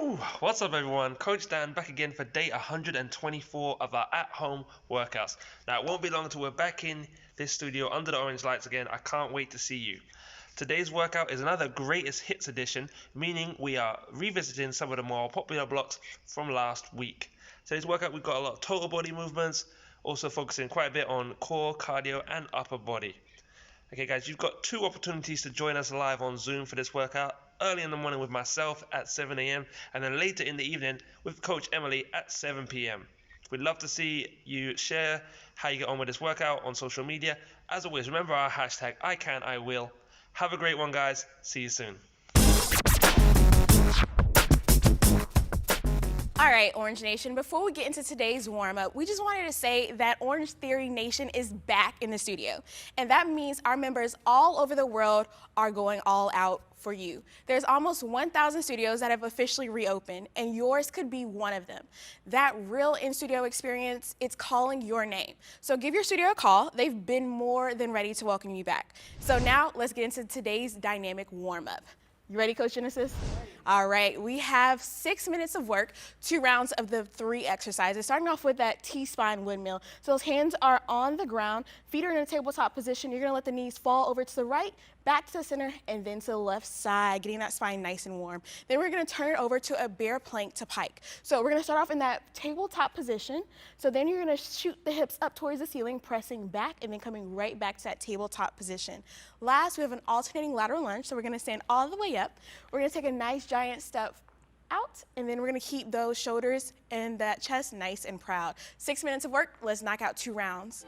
Woo! What's up, everyone? Coach Dan back again for day 124 of our at-home workouts. Now, it won't be long until we're back in this studio under the orange lights again. I can't wait to see you. Today's workout is another Greatest HIITs edition, meaning we are revisiting some of the more popular blocks from last week. Today's workout, we've got a lot of total body movements, also focusing quite a bit on core, cardio, and upper body. Okay guys, you've got two opportunities to join us live on Zoom for this workout. Early in the morning with myself at 7 a.m. and then later in the evening with Coach Emily at 7 p.m. We'd love to see you share how you get on with this workout on social media. As always, remember our hashtag #ICANIWILL. Have a great one, guys. See you soon. All right, Orange Nation, before we get into today's warm-up, we just wanted to say that Orangetheory Nation is back in the studio. And that means our members all over the world are going all out for you. There's almost 1,000 studios that have officially reopened, and yours could be one of them. That real in-studio experience, it's calling your name. So give your studio a call. They've been more than ready to welcome you back. So now let's get into today's dynamic warm-up. You ready, Coach Genesis? All right, we have 6 minutes of work, 2 rounds of the 3 exercises, starting off with that T-spine windmill. So those hands are on the ground, feet are in a tabletop position. You're gonna let the knees fall over to the right, back to the center, and then to the left side, getting that spine nice and warm. Then we're gonna turn it over to a bear plank to pike. So we're gonna start off in that tabletop position. So then you're gonna shoot the hips up towards the ceiling, pressing back, and then coming right back to that tabletop position. Last, we have an alternating lateral lunge. So we're gonna stand all the way up. We're gonna take a nice giant step out, and then we're gonna keep those shoulders and that chest nice and proud. 6 minutes of work, let's knock out 2 rounds.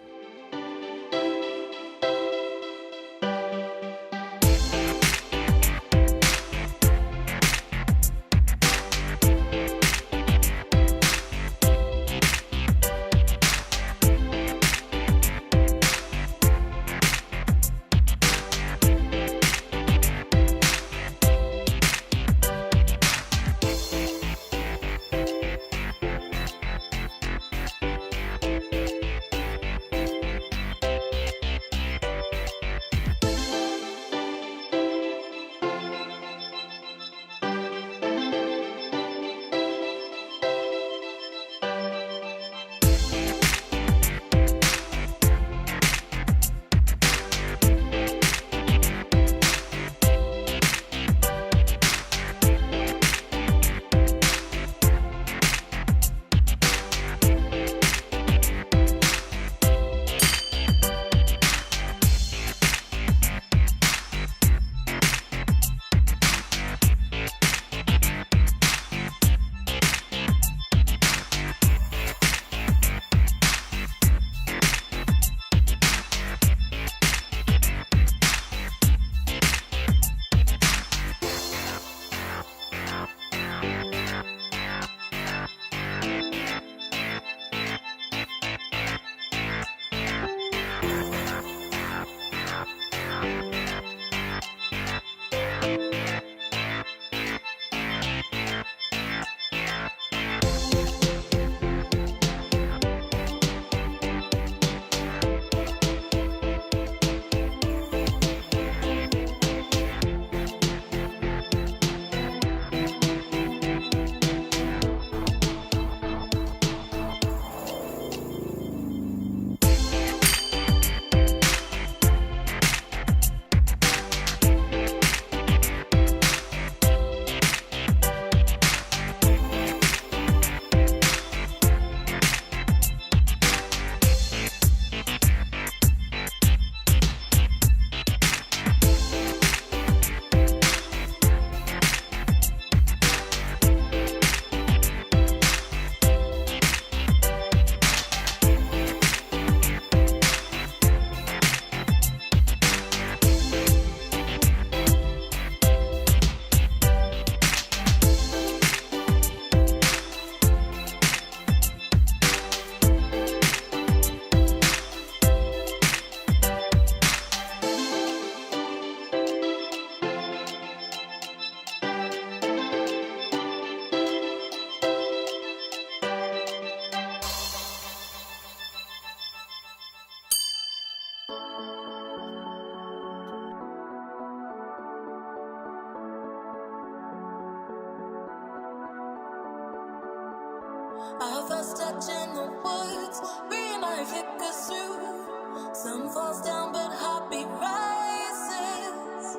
Our first touch in the woods, green light flickers through. Sun falls down, but heartbeat rises.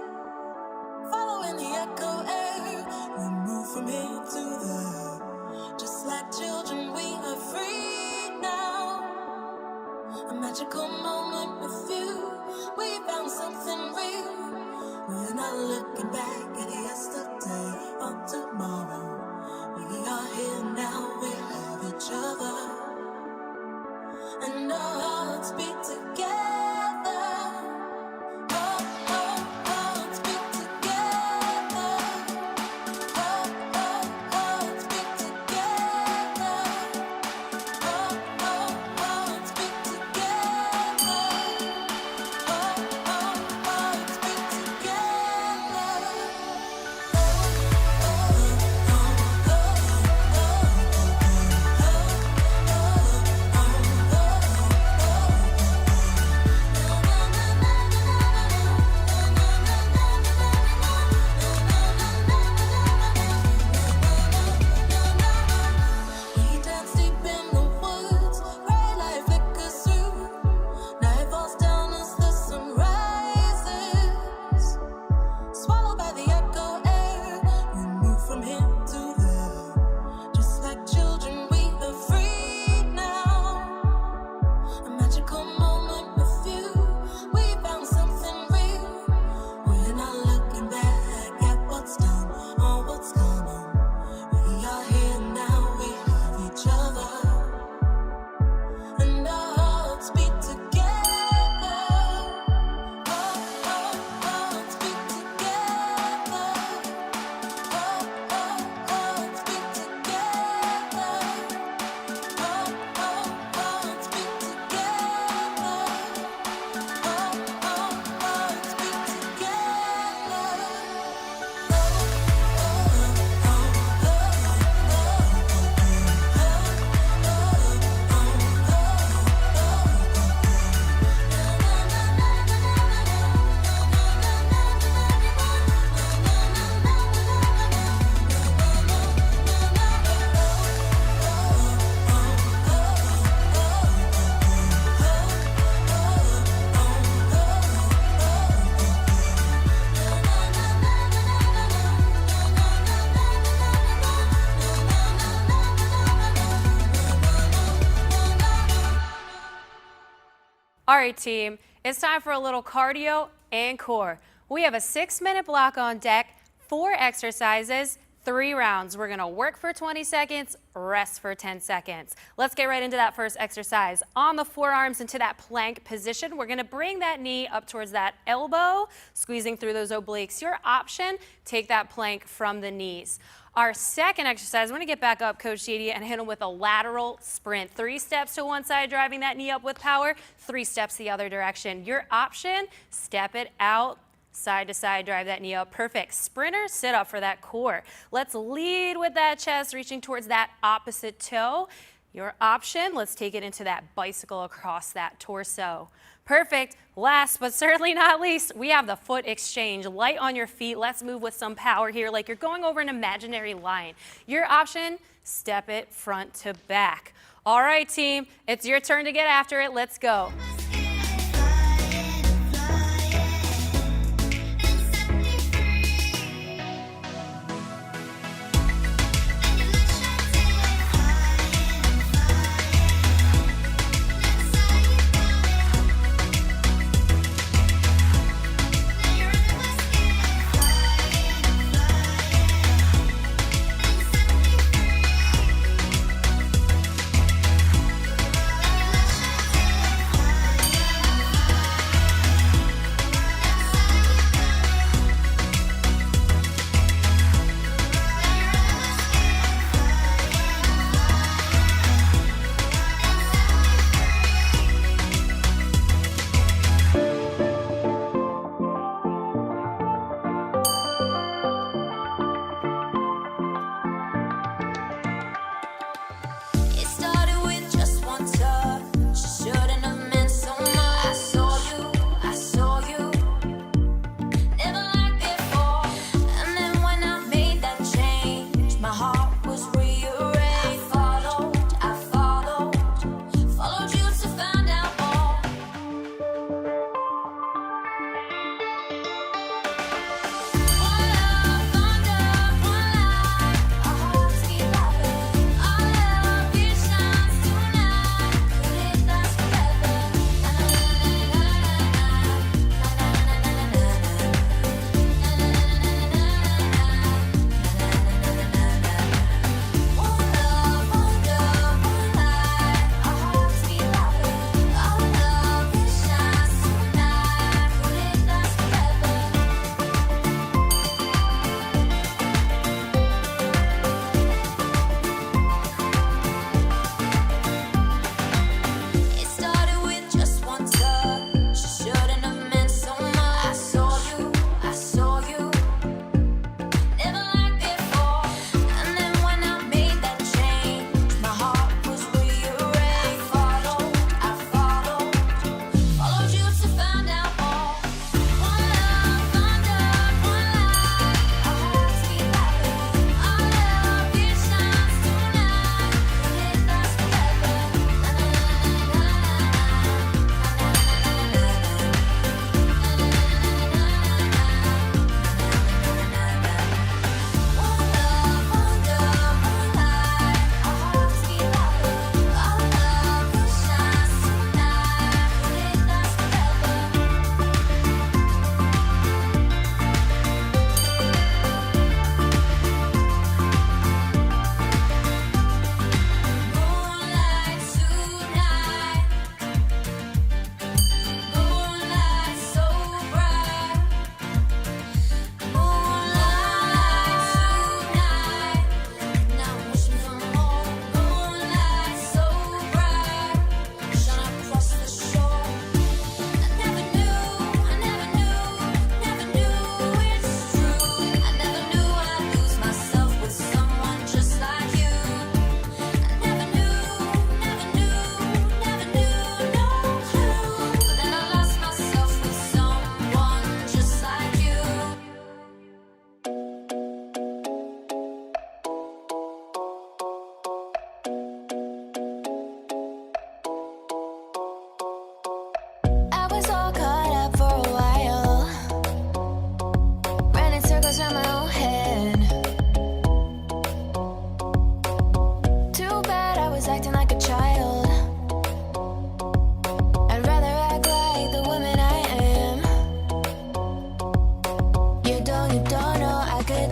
Following the echo air, we move from here to there. Just like children, we are free now. A magical moment with you. We found something real. We're not looking back at yesterday or tomorrow. We are here now, we have each other. And our hearts beat together. Oh, oh, hearts beat together. Oh, oh, hearts beat together. Oh, oh, hearts beat together. Oh, oh, hearts beat together. We dance deep in the woods, bright light flickers through. Night falls down as the sun rises. Swallowed by the echo air, we move from here to there. Just like children, we are free now. A magical moment with you. We found something real. We're not looking back at what's done or what's coming. We are here now, we have each other. And our hearts beat together. Oh, oh, hearts beat together. Oh, oh, hearts beat together. Oh, oh, hearts beat together. Oh, oh, hearts beat All right, team, it's time for a little cardio and core. We have a 6-minute block on deck, 4 exercises, 3 rounds. We're gonna work for 20 seconds, rest for 10 seconds. Let's get right into that first exercise. On the forearms into that plank position, we're gonna bring that knee up towards that elbow, squeezing through those obliques. Your option, take that plank from the knees. Our second exercise, I'm gonna get back up, Coach Didi, and hit him with a lateral sprint. 3 steps to one side, driving that knee up with power, 3 steps the other direction. Your option, step it out, side to side, drive that knee up. Perfect. Sprinter, sit up for that core. Let's lead with that chest, reaching towards that opposite toe. Your option, let's take it into that bicycle across that torso. Perfect. Last but certainly not least, we have the foot exchange. Light on your feet. Let's move with some power here, like you're going over an imaginary line. Your option, step it front to back. All right, team, it's your turn to get after it. Let's go.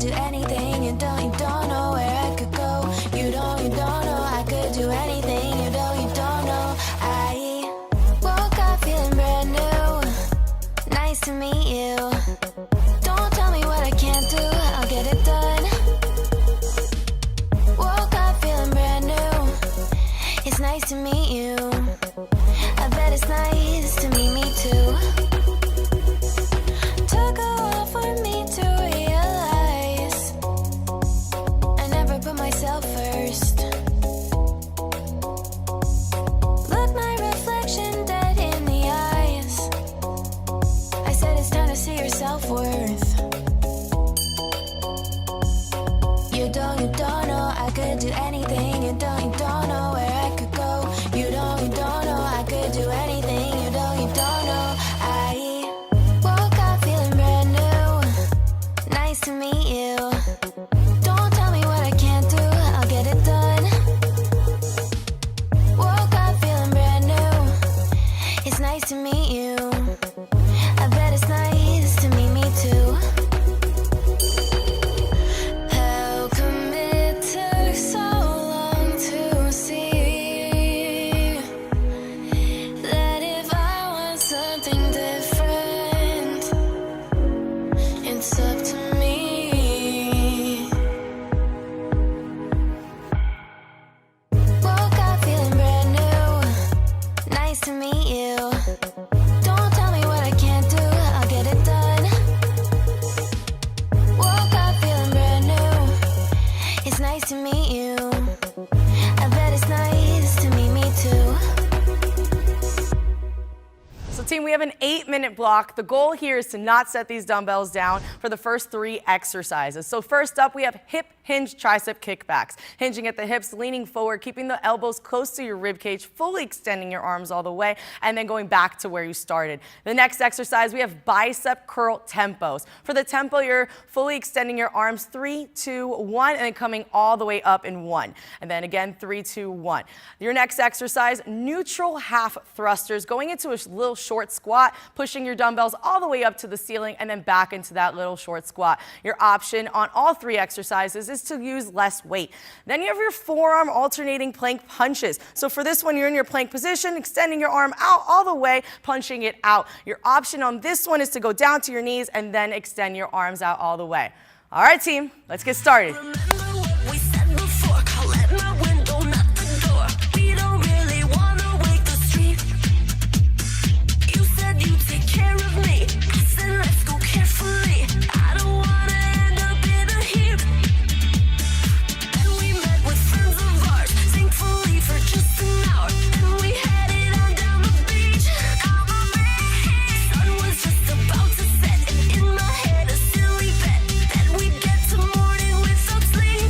do anything. You don't know where I could go. You don't know I could do anything. You don't know. I woke up feeling brand new. Nice to meet you. Don't tell me what I can't do. I'll get it done. Woke up feeling brand new. It's nice to meet you. I bet it's nice to meet me too. Took a while for me to realize I never put myself first. Look my reflection dead in the eyes. I said it's time to see your self-worth. You don't know I could do anything. You don't know where I could go. You don't know I could do anything. You don't know. I woke up feeling brand new. Nice to meet you. Don't tell me what I can't do. I'll get it done. Woke up feeling brand new. It's nice to meet you. I bet it's nice to meet me too. How come it took so long to see that if I want something different, it's up to me. Woke up feeling brand new. Nice to meet you. Don't tell me what I can't do. I'll get it done. Woke up feeling brand new. It's nice to meet you. I bet it's nice to meet me too. So team, we have an 8-minute block. The goal here is to not set these dumbbells down for the first 3 exercises. So first up, we have hip hinge tricep kickbacks. Hinging at the hips, leaning forward, keeping the elbows close to your rib cage, fully extending your arms all the way, and then going back to where you started. The next exercise, we have bicep curl tempos. For the tempo, you're fully extending your arms 3, 2, 1, and then coming all the way up in 1. And then again, 3, 2, 1. Your next exercise, neutral half thrusters, going into a little short squat, pushing your dumbbells all the way up to the ceiling and then back into that little short squat. Your option on all 3 exercises is to use less weight. Then you have your forearm alternating plank punches. So for this one, you're in your plank position, extending your arm out all the way, punching it out. Your option on this one is to go down to your knees and then extend your arms out all the way. All right, team, let's get started. Remember what we said before. I'll let my window, not the door. We don't really wanna wake the street. You said you'd take care of me. I said let's go carefully. I don't wanna end up in a heap. And we met with friends of ours, thankfully for just an hour. And we headed on down the beach. Sun was just about to set, and in my head a silly bet that we'd get to morning without sleep.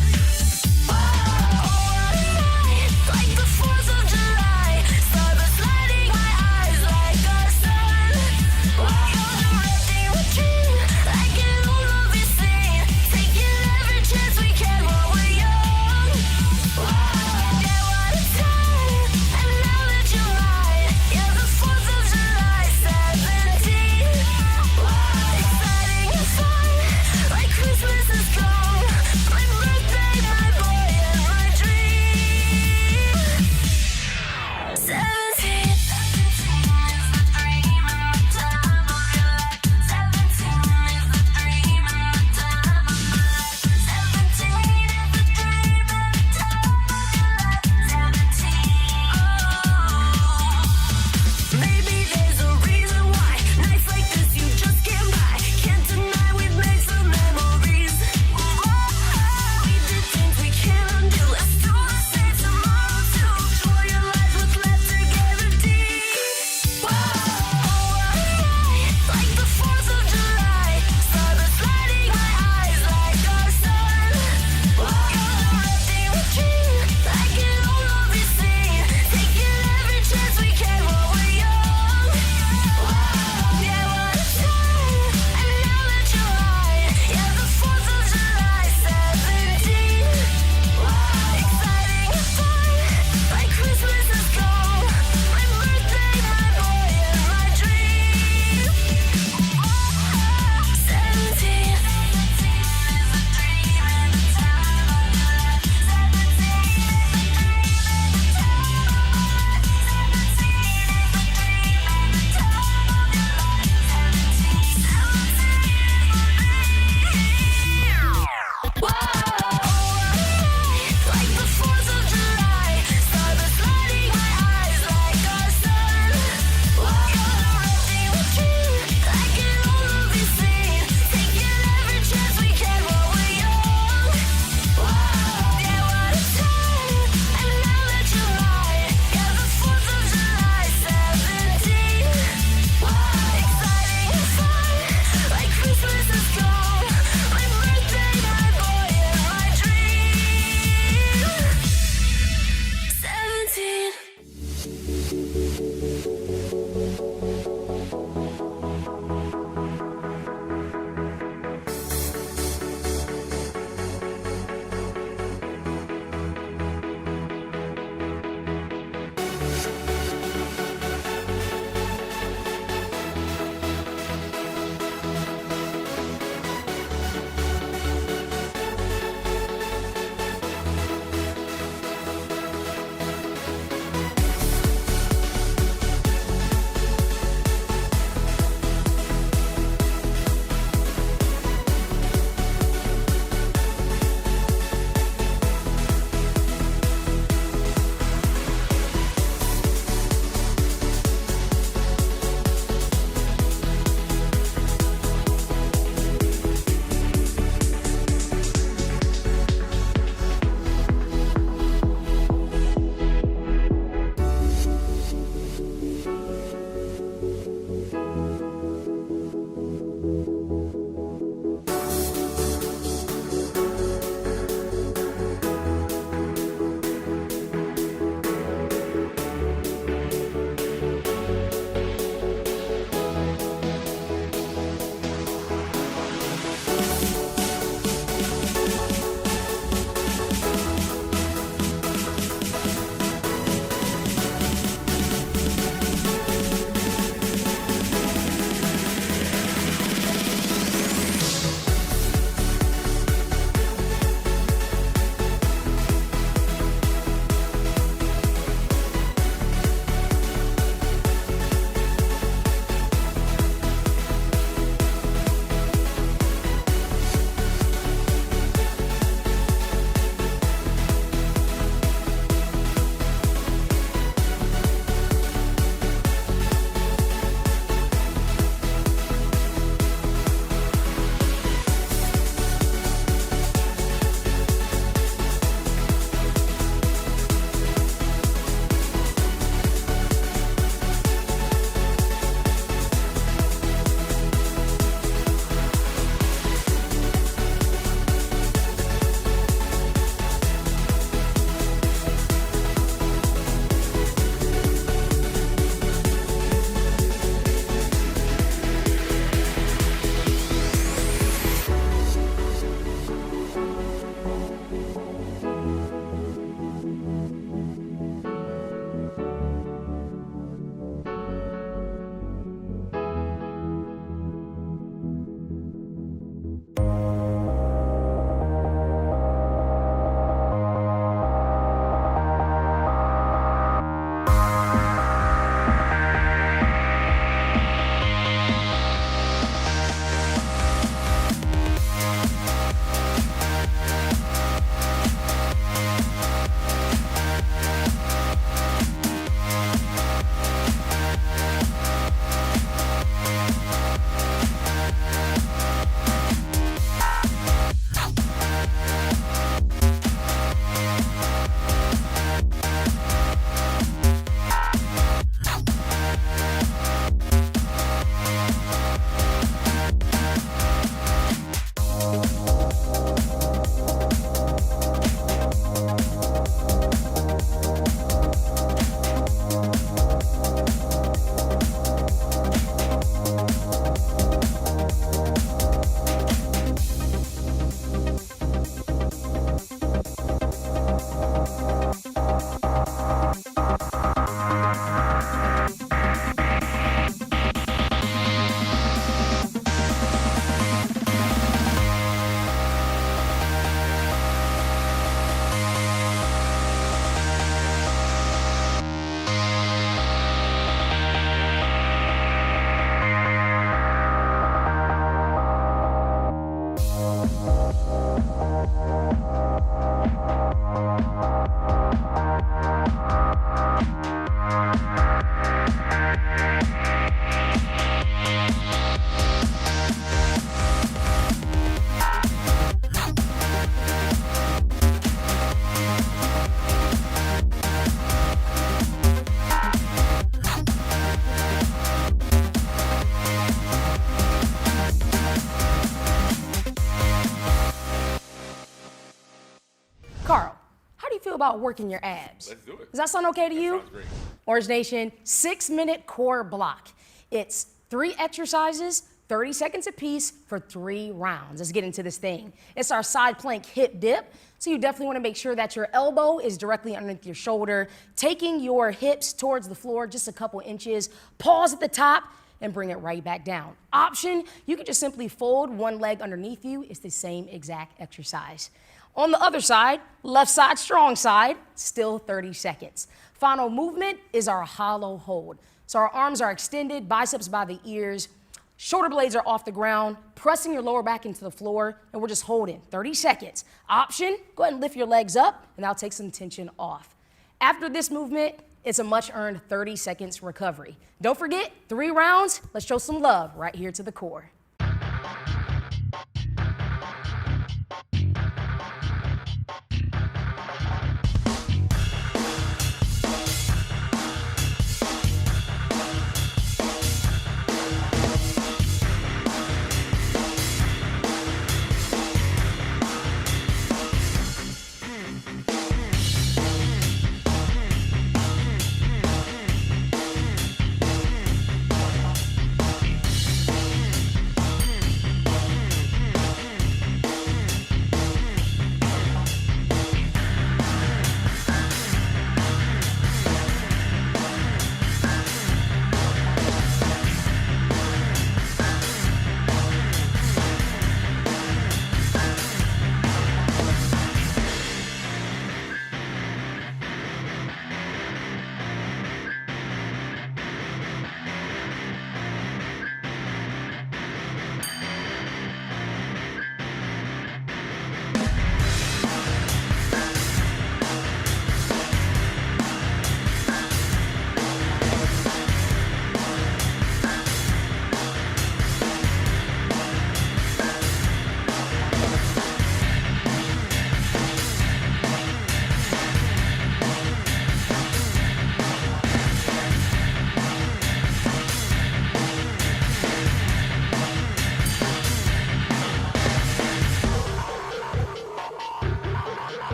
feel about working your abs? Let's do it. Does that sound okay to you? Sounds great. Orange Nation, 6-minute core block. It's 3 exercises, 30 seconds apiece for 3 rounds. Let's get into this thing. It's our side plank hip dip. So you definitely want to make sure that your elbow is directly underneath your shoulder, taking your hips towards the floor just a couple inches. Pause at the top and bring it right back down. Option, you can just simply fold one leg underneath you. It's the same exact exercise. On the other side, left side, strong side, still 30 seconds. Final movement is our hollow hold. So our arms are extended, biceps by the ears, shoulder blades are off the ground, pressing your lower back into the floor, and we're just holding 30 seconds. Option, go ahead and lift your legs up, and that'll take some tension off. After this movement, it's a much-earned 30 seconds recovery. Don't forget, 3 rounds. Let's show some love right here to the core.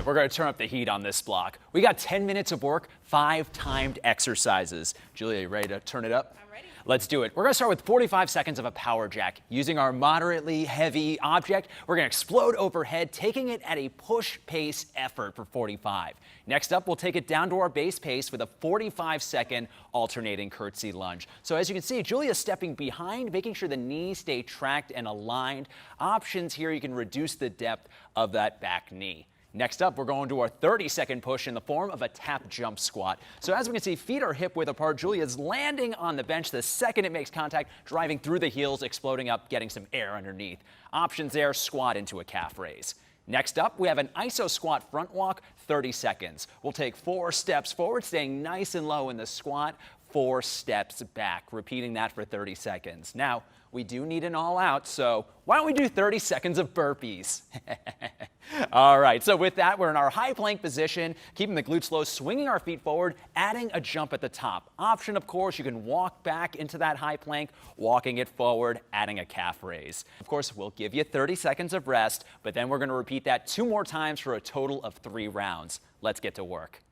right, we're going to turn up the heat on this block. We got 10 minutes of work, 5 timed exercises. Julia, you ready to turn it up? I'm ready. Let's do it. We're going to start with 45 seconds of a power jack. Using our moderately heavy object, we're going to explode overhead, taking it at a push pace effort for 45. Next up, we'll take it down to our base pace with a 45-second alternating curtsy lunge. So as you can see, Julia's stepping behind, making sure the knees stay tracked and aligned. Options here, you can reduce the depth of that back knee. Next up, we're going to our 30-second push in the form of a tap jump squat. So as we can see, feet are hip width apart. Julia's landing on the bench the second it makes contact, driving through the heels, exploding up, getting some air underneath. Options there, squat into a calf raise. Next up, we have an iso squat front walk, 30 seconds. We'll take 4 steps forward, staying nice and low in the squat, 4 steps back, repeating that for 30 seconds. Now, we do need an all out, so why don't we do 30 seconds of burpees? All right, so with that, we're in our high plank position, keeping the glutes low, swinging our feet forward, adding a jump at the top. Option, of course, you can walk back into that high plank, walking it forward, adding a calf raise. Of course, we'll give you 30 seconds of rest, but then we're going to repeat that 2 more times for a total of 3 rounds. Let's get to work.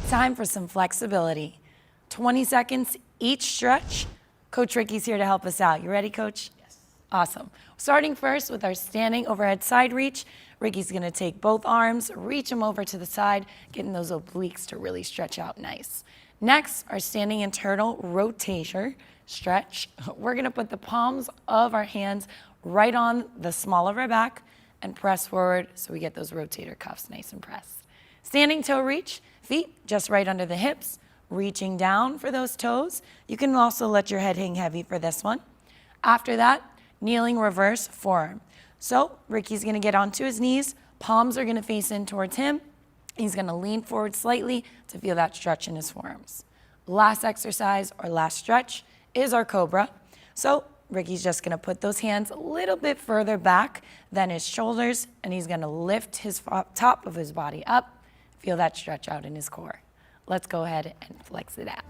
Time for some flexibility. 20 seconds each stretch. Coach Ricky's here to help us out. You ready, Coach? Yes. Awesome. Starting first with our standing overhead side reach. Ricky's gonna take both arms, reach them over to the side, getting those obliques to really stretch out nice. Next, our standing internal rotator stretch. We're gonna put the palms of our hands right on the small of our back and press forward so we get those rotator cuffs nice and pressed. Standing toe reach, feet just right under the hips, reaching down for those toes. You can also let your head hang heavy for this one. After that, kneeling reverse forearm. So Ricky's gonna get onto his knees, palms are gonna face in towards him. He's gonna lean forward slightly to feel that stretch in his forearms. Last exercise or last stretch is our cobra. So Ricky's just gonna put those hands a little bit further back than his shoulders, and he's gonna lift his top of his body up. Feel that stretch out in his core. Let's go ahead and flex it out.